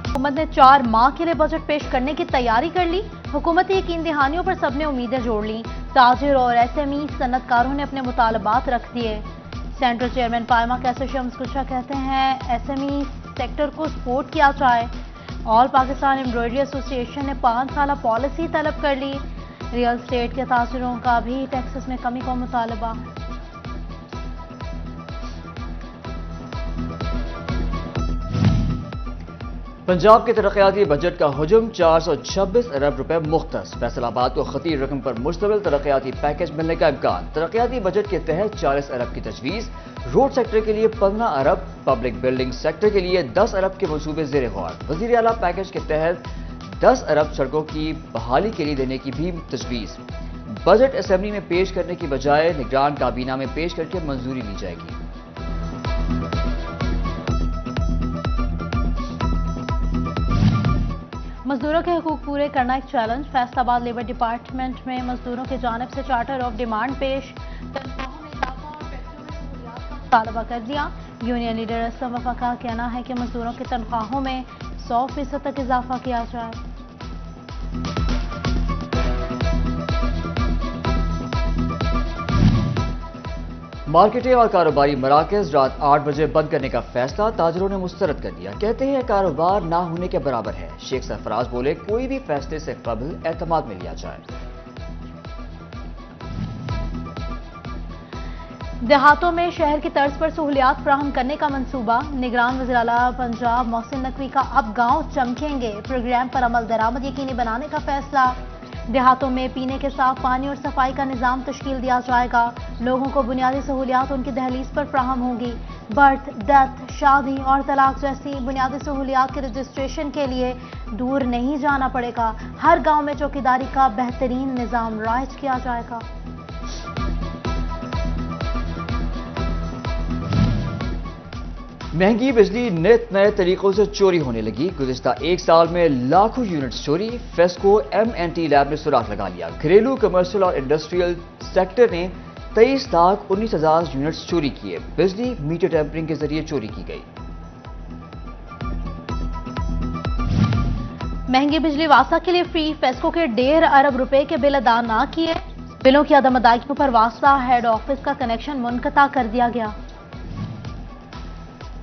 हुकूमत ने 4 माह के लिए बजट पेश करने की तैयारी कर ली। हुकूमती यकीन दहानियों पर सबने उम्मीदें जोड़ ली। ताजिर और एसएमई सनतकारों ने अपने मुतालबात रख दिए। सेंट्रल चेयरमैन पायमा कैसर शम्स कुशा कहते हैं एसएमई सेक्टर को सपोर्ट किया जाए। ऑल पाकिस्तान एम्ब्रॉयडरी एसोसिएशन ने 5 साला पॉलिसी तलब कर ली। रियल स्टेट के ताजिरों का भी टैक्सेस में कमी का मुतालबा। पंजाब के तरक्याती बजट का हुजूम 426 अरब रुपए मुख्तस। फैसलाबाद को खतीर रकम पर मुश्तमिल तरक्याती पैकेज मिलने का इम्कान। तरक्याती बजट के तहत 40 अरब की तजवीज़। रोड सेक्टर के लिए 15 अरब, पब्लिक बिल्डिंग सेक्टर के लिए 10 अरब के मंसूबे ज़ेर गौर। वज़ीर आला पैकेज के तहत 10 अरब सड़कों की बहाली के लिए देने की भी तजवीज़। बजट असेंबली में पेश करने की बजाय निगरान काबीना में पेश करके मंजूरी ली जाएगी। मजदूरों के हकूक पूरे करना एक चैलेंज। फैसलाबाद लेबर डिपार्टमेंट में मजदूरों की जानिब से चार्टर ऑफ डिमांड पेश। तनख्वाहों में इजाफा और फैक्ट्रियों में सहूलियात का मुतालबा कर दिया। यूनियन लीडर असलम वफा का कहना है कि मजदूरों की तनख्वाहों में 100% तक इजाफा किया जाए। मार्केटें और कारोबारी मराकज रात 8 बजे बंद करने का फैसला ताजरों ने मुस्तरद कर दिया। कहते हैं कारोबार ना होने के बराबर है। शेख सरफराज बोले कोई भी फैसले से कबल एतमाद में लिया जाए। देहातों में शहर की तर्ज पर सहूलियात फराहम करने का मंसूबा। निगरान वज़ीर आला पंजाब मोहसिन नकवी का अब गांव चमकेंगे प्रोग्राम पर अमल दरामद यकीनी बनाने का फैसला। देहातों में पीने के साफ पानी और सफाई का निज़ाम तश्कील दिया जाएगा। लोगों को बुनियादी सहूलियात उनकी दहलीज पर फराहम होंगी। बर्थ, डेथ, शादी और तलाक जैसी बुनियादी सहूलियात के रजिस्ट्रेशन के लिए दूर नहीं जाना पड़ेगा। हर गांव में चौकीदारी का बेहतरीन निज़ाम राइज किया जाएगा। महंगी बिजली नित नए तरीकों से चोरी होने लगी। गुज़िश्ता एक साल में लाखों यूनिट्स चोरी। फेस्को MNT लैब ने सुराग लगा लिया। घरेलू, कमर्शियल और इंडस्ट्रियल सेक्टर ने 23,19,000 यूनिट्स चोरी किए। बिजली मीटर टेम्परिंग के जरिए चोरी की गई। महंगी बिजली वासा के लिए फ्री। फेस्को के 1.5 अरब रुपए के बिल अदा ना किए। बिलों की अदम अदायगियों पर वासा हेड ऑफिस का कनेक्शन मुनक़ता कर दिया गया।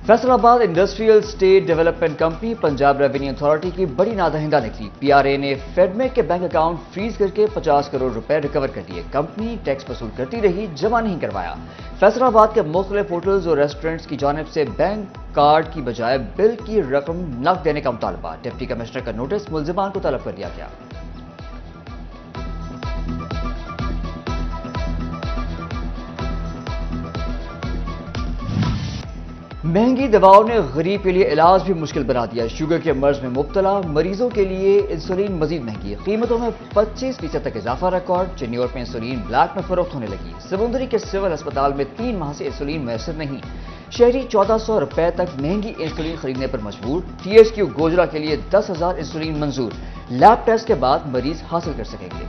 Faisalabad industrial state development company Punjab revenue authority की बड़ी नादहिंदा निकली। PRA ने फेडमेक के बैंक अकाउंट फ्रीज करके 50 करोड़ रुपए रिकवर कर लिए। कंपनी टैक्स वसूल करती रही, जमा नहीं करवाया। फैसलाबाद के मुख्तलिफ होटल्स और रेस्टोरेंट्स की जानिब से बैंक कार्ड की बजाय बिल की रकम नकद देने का मुतालबा। डिप्टी कमिश्नर का नोटिस मुल्जिमान को तलब कर दिया गया। महंगी दवाओं ने गरीब के लिए इलाज भी मुश्किल बना दिया। शुगर के मर्ज में मुब्तला मरीजों के लिए इंसुलिन मजीद महंगी। कीमतों में 25% तक इजाफा रिकॉर्ड। चिन्यूर में इंसुलिन ब्लैक में फरोख्त होने लगी। समुंदरी के सिविल अस्पताल में 3 माह से इंसुलिन मैसर नहीं। शहरी 1400 रुपए तक महंगी इंसुलिन खरीदने पर मजबूर। THQ गोजरा के लिए 10,000 इंसुलिन मंजूर। लैब टेस्ट के बाद मरीज हासिल कर सकेंगे।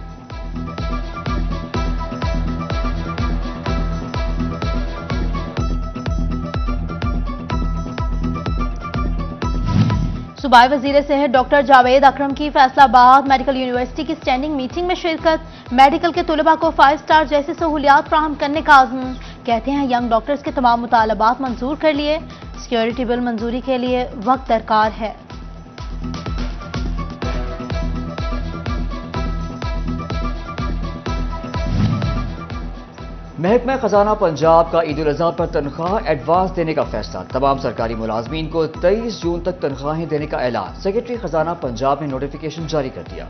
सूबाई वजीर सेहत डॉक्टर जावेद अकरम की फैसलाबाद मेडिकल यूनिवर्सिटी की स्टैंडिंग मीटिंग में शिरकत। मेडिकल के तलबा को 5 स्टार जैसी सहूलियात फराहम करने का आज़म। कहते हैं यंग डॉक्टर्स के तमाम मुतालबात मंजूर कर लिए। सिक्योरिटी बिल मंजूरी के लिए वक्त दरकार है। महकमा खजाना पंजाब का ईद उल अजहा पर तनख्वाह एडवांस देने का फैसला। तमाम सरकारी मुलाजमीन को 23 जून तक तनख्वाहें देने का ऐलान। सेक्रेटरी खजाना पंजाब ने नोटिफिकेशन जारी कर दिया।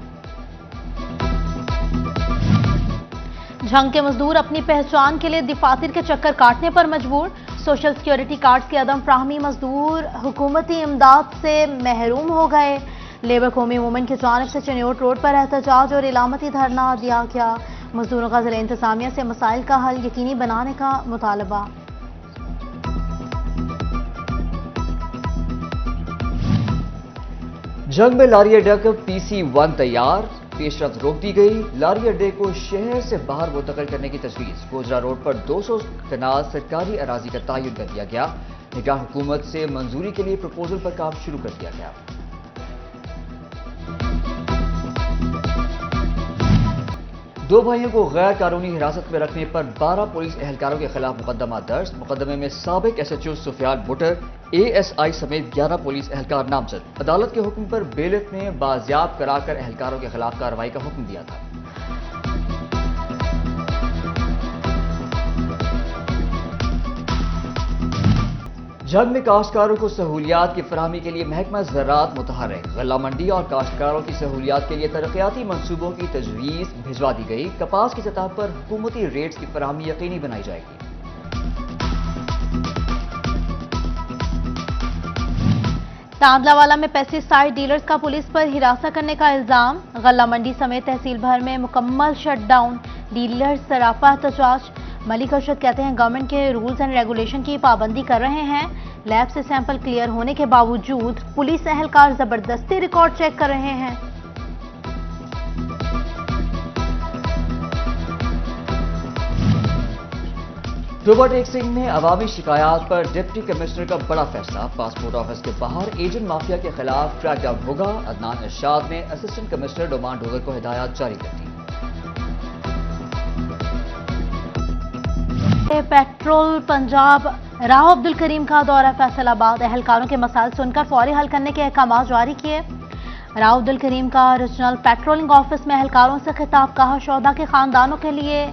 झंग के मजदूर अपनी पहचान के लिए दफातर के चक्कर काटने पर मजबूर। सोशल सिक्योरिटी कार्ड्स की अदम फ्राहमी मजदूर हुकूमती इमदाद से महरूम हो गए। लेबर कौमी मूवमेंट की जानिब से चनियोट रोड पर एहतजाज और इलामती धरना दिया गया। मजदूरों का जिला इंतजामिया से मसाइल का हल यकीनी बनाने का मुतालबा। जंग में लारी अड्डा का PC1 तैयार। पेशरफ्त रोक दी गई। लारी अड्डे को शहर से बाहर मुंतकिल करने की तजवीज़। गोजरा रोड पर 200 कनाल सरकारी अराजी का तयन कर दिया गया। निगरान हुकूमत से मंजूरी के लिए प्रपोजल पर काम शुरू कर दिया गया। दो भाइयों को गैर कानूनी हिरासत में रखने पर 12 पुलिस एहलकारों के खिलाफ मुकदमा दर्ज। मुकदमे में साबिक SHO सुफियान बुटर, ASI समेत 11 पुलिस एहलकार नामजद। अदालत के हुक्म पर बेलिफ ने बाजियाब कराकर एहलकारों के खिलाफ कार्रवाई का हुक्म दिया था। जंग में काश्तकारों को सहूलियात की फराहमी के लिए महकमा ज़राअत मुतहर्रिक। गल्ला मंडी और काश्तकारों की सहूलियात के लिए तरक्याती मंसूबों की तजवीज़ भिजवा दी गई। कपास की सतह पर हुकूमती रेट्स की फराहमी यकीनी बनाई जाएगी। तांदलावाला में पेस्टिसाइड डीलर्स का पुलिस पर हिरासत करने का इल्जाम। गल्ला मंडी समेत तहसील भर में मुकम्मल शटडाउन, डीलर्स सराफा एहतजाज। मलिक अरशद कहते हैं गवर्नमेंट के रूल्स एंड रेगुलेशन की पाबंदी कर रहे हैं। लैब से सैंपल क्लियर होने के बावजूद पुलिस एहलकार जबरदस्ती रिकॉर्ड चेक कर रहे हैं। टोबा टेक्सिंग में अवामी शिकायत पर डिप्टी कमिश्नर का बड़ा फैसला। पासपोर्ट ऑफिस के बाहर एजेंट माफिया के खिलाफ क्रैकडाउन होगा। अदनान इरशाद ने असिस्टेंट कमिश्नर डोमान डोगर को हिदायत जारी कर दी। पेट्रोल पंजाब राव अब्दुल करीम का दौरा फैसलाबाद। एहलकारों के मसाइल सुनकर फौरी हल करने के अहकाम जारी किए। राव अब्दुल करीम का रीजनल पेट्रोलिंग ऑफिस में एहलकारों से खिताब। कहा शोधा के खानदानों के लिए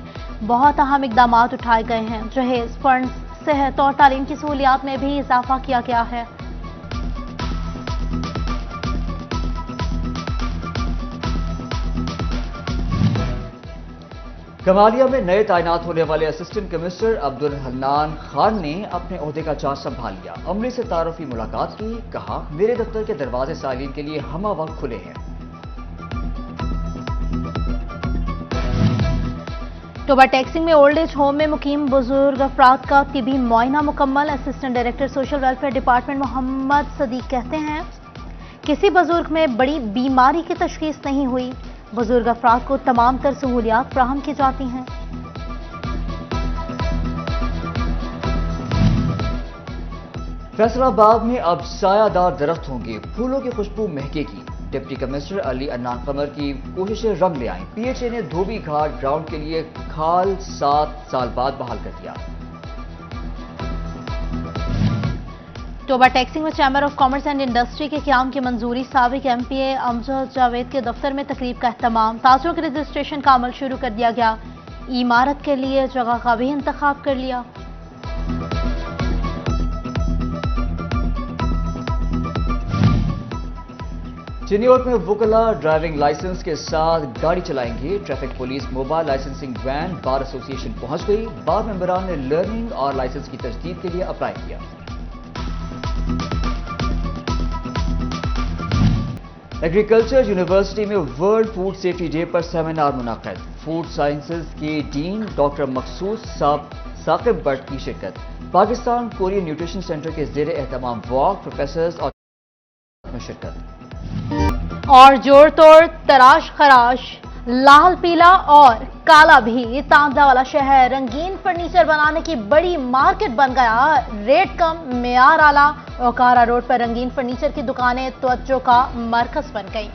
बहुत अहम इकदाम उठाए गए हैं। जहेज फंड, सेहत और तालीम की सहूलियात में भी इजाफा किया गया है। कमालिया में नए तैनात होने वाले असिस्टेंट कमिश्नर अब्दुल हन्नान खान ने अपने ओहदे का चार्ज संभाल लिया। अमले से तारुफी मुलाकात की। कहा मेरे दफ्तर के दरवाजे सालीन के लिए हमा वक्त खुले हैं। टोबा टेक्सिंग में ओल्ड एज होम में मुकीम बुजुर्ग अफराद का तिबी मुआयना मुकम्मल। Assistant director social welfare department Mohammad Sadiq कहते हैं किसी बुजुर्ग में बड़ी बीमारी की तशखीस नहीं हुई। बुजुर्ग अफराद को तमाम तर सहूलियात फराहम की जाती हैं। फैसलाबाद में अब सायादार दरख्त होंगे, फूलों की खुशबू महकेगी। डिप्टी कमिश्नर अली अन्नान कमर की कोशिशें रंग ले आईं। PHA ने धोबी घाट ग्राउंड के लिए खाल 7 साल बाद बहाल कर दिया। टोबा टेक्सिंग में chamber of commerce and industry के क़याम की मंजूरी। साबिक MPA अमजद जावेद के दफ्तर में तकरीब का एहतमाम। ताजरों के रजिस्ट्रेशन का अमल शुरू कर दिया गया। इमारत के लिए जगह का भी इंतखाब कर लिया। चिन्योट में वुकला ड्राइविंग लाइसेंस के साथ गाड़ी चलाएंगे। Traffic police mobile licensing van bar association पहुंच गई। बार मेंबरान ने लर्निंग और लाइसेंस की तजदीद के लिए अप्लाई किया। एग्रीकल्चर यूनिवर्सिटी में वर्ल्ड फूड सेफ्टी डे पर सेमिनार मुनाकिद। फूड साइंसेज के डीन डॉक्टर मखसूस साकिब भट्ट की शिरकत। पाकिस्तान कोरियन न्यूट्रिशन सेंटर के ज़ेर एहतमाम वॉक प्रोफेसर्स और में शिरकत। और जोड़ तोड़ तराश खराश लाल पीला और काला भी तांदलावाला शहर रंगीन फर्नीचर बनाने की बड़ी मार्केट बन गया। रेट कम, मेयार आला। ओकारा रोड पर रंगीन फर्नीचर की दुकानें तवज्जो का मरकज बन गई।